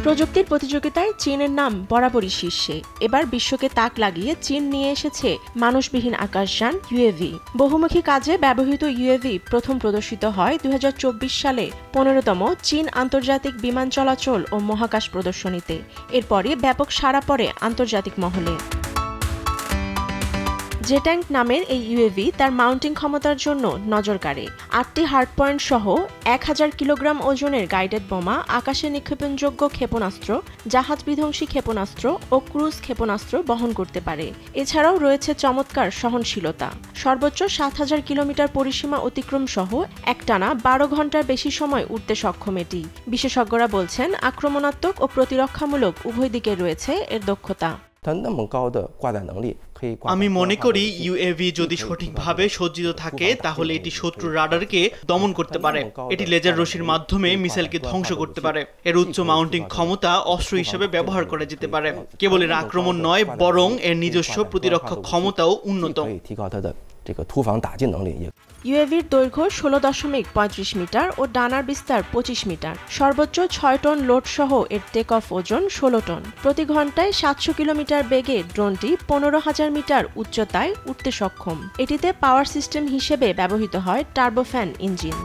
প্রযুক্তির প্রতিযোগিতায় চীনের নাম বরাবরই শীর্ষে। এবার বিশ্বকে তাক লাগিয়ে চীন নিয়ে এসেছে মানুষবিহীন আকাশযান ইউএভি। বহুমুখী কাজে ব্যবহৃত ইউএভি প্রথম প্রদর্শিত হয় 2024 সালে 15তম চীন আন্তর্জাতিক বিমান চলাচল ও মহাকাশ প্রদর্শনীতে। এরপরই ব্যাপক সাড়া পড়ে আন্তর্জাতিক মহলে। জেট্যাঙ্ক নামের এই ইউএভি তার মাউন্টিং ক্ষমতার জন্য নজর কাড়ে। 8টি হার্ড পয়েন্ট সহ 1000 কিলোগ্রাম ওজনের গাইডেড বোমা, আকাশে নিক্ষেপণযোগ্য ক্ষেপণাস্ত্র, জাহাজ বিধ্বংসী ক্ষেপণাস্ত্র ও ক্রুজ ক্ষেপণাস্ত্র বহন করতে পারে। এছাড়াও রয়েছে চমৎকার সহনশীলতা। সর্বোচ্চ 7000 কিলোমিটার পরিসীমা অতিক্রম সহ একটানা 12 ঘন্টার বেশি সময় উঠতে সক্ষম এটি। বিশেষজ্ঞরা বলছেন, আক্রমণাত্মক ও প্রতিরক্ষামূলক উভয় দিকে রয়েছে এর দক্ষতা। আমি মনে করি ইউএভি যদি সঠিকভাবে সজ্জিত থাকে তাহলে এটি শত্রুর রাডারকে দমন করতে পারে। এটি লেজার রশ্মির মাধ্যমে মিসাইলকে ধ্বংস করতে পারে। এর উচ্চ মাউন্টিং ক্ষমতা অস্ত্র হিসেবে ব্যবহার করা যেতে পারে। কেবল এর আক্রমণ নয়, বরং এর নিজস্ব প্রতিরক্ষা ক্ষমতাও উন্নত। ইউএভির দৈর্ঘ্য 16.35 মিটার ও ডানার বিস্তার 25 মিটার। সর্বোচ্চ 6 টন লোড সহ এর টেক অফ ওজন 16 টন। প্রতি ঘন্টায় 700 কিলোমিটার বেগে ড্রোনটি 15,000 মিটার উচ্চতায় উঠতে সক্ষম। এটিতে পাওয়ার সিস্টেম হিসেবে ব্যবহৃত হয় টার্বোফ্যান ইঞ্জিন।